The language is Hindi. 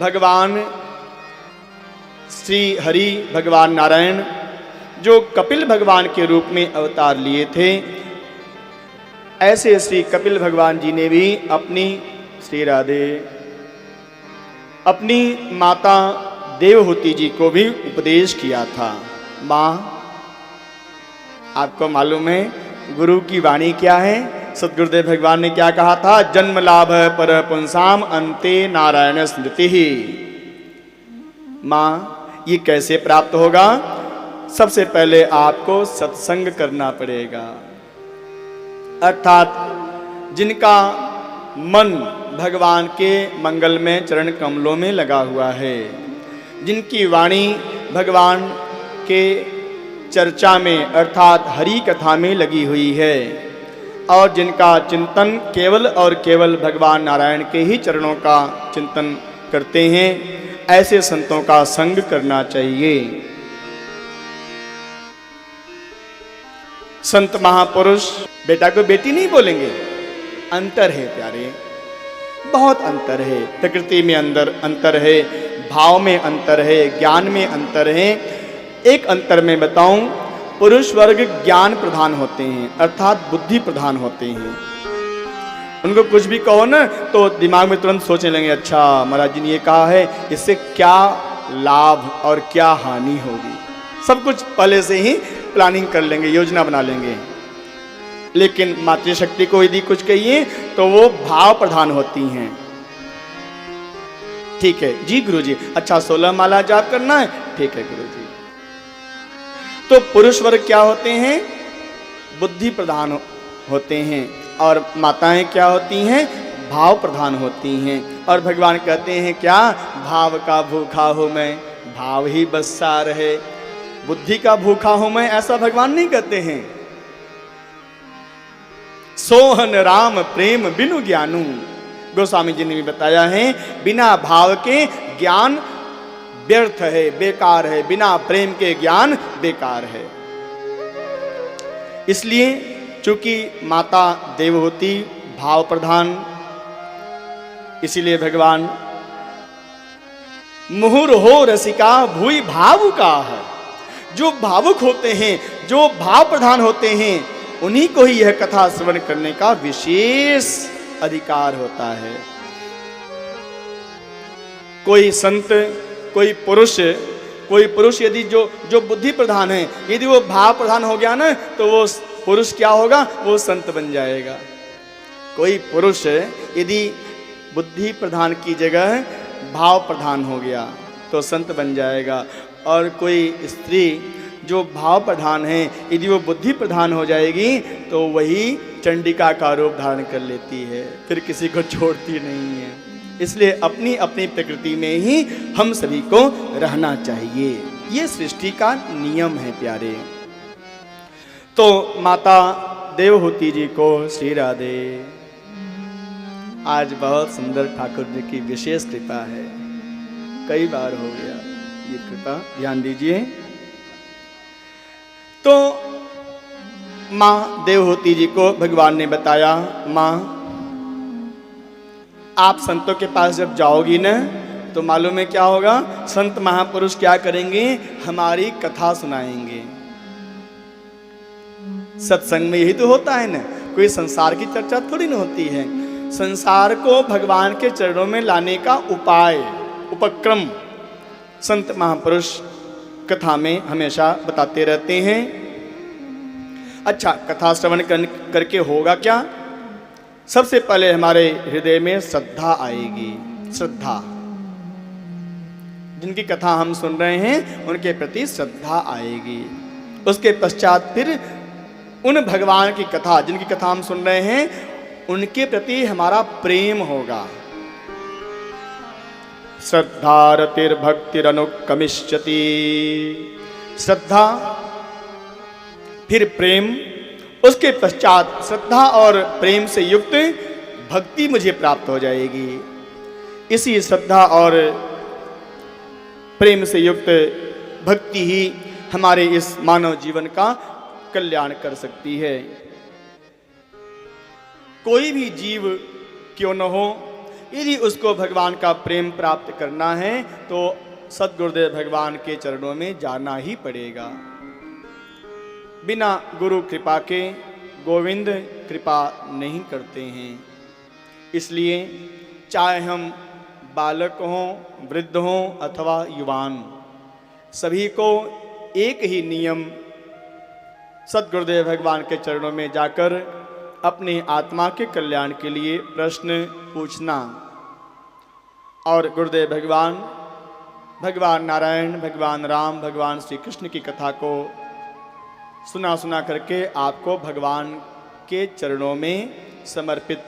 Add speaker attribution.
Speaker 1: भगवान श्री हरि भगवान नारायण जो कपिल भगवान के रूप में अवतार लिए थे, ऐसे श्री कपिल भगवान जी ने भी अपनी श्री राधे अपनी माता देवहूति जी को भी उपदेश किया था। माँ, आपको मालूम है गुरु की वाणी क्या है? सतगुरुदेव भगवान ने क्या कहा था? जन्म लाभ पर पुंसाम अंते नारायण स्मृति ही। माँ, ये कैसे प्राप्त होगा? सबसे पहले आपको सत्संग करना पड़ेगा, अर्थात जिनका मन भगवान के मंगलमय चरण कमलों में लगा हुआ है, जिनकी वाणी भगवान के चर्चा में अर्थात हरि कथा में लगी हुई है, और जिनका चिंतन केवल और केवल भगवान नारायण के ही चरणों का चिंतन करते हैं, ऐसे संतों का संग करना चाहिए। संत महापुरुष बेटा को बेटी नहीं बोलेंगे। अंतर है प्यारे, बहुत अंतर है। प्रकृति में अंतर है, भाव में अंतर है, ज्ञान में अंतर है। एक अंतर में बताऊं, पुरुष वर्ग ज्ञान प्रधान होते हैं, अर्थात बुद्धि प्रधान होते हैं। उनको कुछ भी कहो ना तो दिमाग में तुरंत सोचने लगेंगे, अच्छा महाराज जी ने ये कहा है, इससे क्या लाभ और क्या हानि होगी। सब कुछ पहले से ही प्लानिंग कर लेंगे, योजना बना लेंगे। लेकिन मातृशक्ति को यदि कुछ कहिए तो वो भाव प्रधान होती हैं। ठीक है जी गुरुजी, अच्छा 16 माला जाप करना है, ठीक है गुरुजी। तो पुरुष वर्ग क्या होते हैं? बुद्धि प्रधान होते हैं, और माताएं क्या होती हैं? भाव प्रधान होती हैं। और भगवान कहते हैं क्या? भाव का भूखा हूं मैं, भाव ही बस्सा रहे। बुद्धि का भूखा हूं मैं, ऐसा भगवान नहीं कहते हैं। सोहन राम प्रेम बिनु ज्ञानू, गोस्वामी जी ने भी बताया है, बिना भाव के ज्ञान व्यर्थ है, बेकार है। बिना प्रेम के ज्ञान बेकार है। इसलिए चूंकि माता देवहूति भाव प्रधान, इसीलिए भगवान मुहुर हो रसिका भूई भावुका है। जो भावुक होते हैं, जो भाव प्रधान होते हैं, उन्हीं को ही यह कथा श्रवण करने का विशेष अधिकार होता है। कोई संत, कोई पुरुष यदि जो बुद्धि प्रधान है, यदि वो भाव प्रधान हो गया ना, तो वो पुरुष क्या होगा? वो संत बन जाएगा। कोई पुरुष यदि बुद्धि प्रधान की जगह भाव प्रधान हो गया तो संत बन जाएगा। और कोई स्त्री जो भाव प्रधान है, यदि वो बुद्धि प्रधान हो जाएगी तो वही चंडिका का रूप धारण कर लेती है, फिर किसी को छोड़ती नहीं है। इसलिए अपनी अपनी प्रकृति में ही हम सभी को रहना चाहिए। ये सृष्टि का नियम है प्यारे। तो माता देवहूति जी को श्री राधे। आज बहुत सुंदर ठाकुर जी की विशेष कृपा है, कई बार हो गया ये कृपा, ध्यान दीजिए। तो माँ देवहूति जी को भगवान ने बताया, माँ आप संतों के पास जब जाओगी ना तो मालूम है क्या होगा? संत महापुरुष क्या करेंगे? हमारी कथा सुनाएंगे। सत्संग में यही तो होता है ना, कोई संसार की चर्चा थोड़ी ना होती है। संसार को भगवान के चरणों में लाने का उपाय, उपक्रम संत महापुरुष कथा में हमेशा बताते रहते हैं। अच्छा, कथा श्रवण करके होगा क्या? सबसे पहले हमारे हृदय में श्रद्धा आएगी। श्रद्धा, जिनकी कथा हम सुन रहे हैं उनके प्रति श्रद्धा आएगी। उसके पश्चात फिर उन भगवान की कथा, जिनकी कथा हम सुन रहे हैं, उनके प्रति हमारा प्रेम होगा। श्रद्धा रतिर्भक्तिरनुकमिष्यति। श्रद्धा, फिर प्रेम, उसके पश्चात श्रद्धा और प्रेम से युक्त भक्ति मुझे प्राप्त हो जाएगी। इसी श्रद्धा और प्रेम से युक्त भक्ति ही हमारे इस मानव जीवन का कल्याण कर सकती है। कोई भी जीव क्यों न हो, यदि उसको भगवान का प्रेम प्राप्त करना है तो सद्गुरुदेव भगवान के चरणों में जाना ही पड़ेगा। बिना गुरु कृपा के गोविंद कृपा नहीं करते हैं। इसलिए चाहे हम बालक हों, वृद्ध हों अथवा युवान, सभी को एक ही नियम सद्गुरुदेव भगवान के चरणों में जाकर अपनी आत्मा के कल्याण के लिए प्रश्न पूछना और गुरुदेव भगवान, भगवान नारायण, भगवान राम, भगवान श्री कृष्ण की कथा को सुना करके आपको भगवान के चरणों में समर्पित कर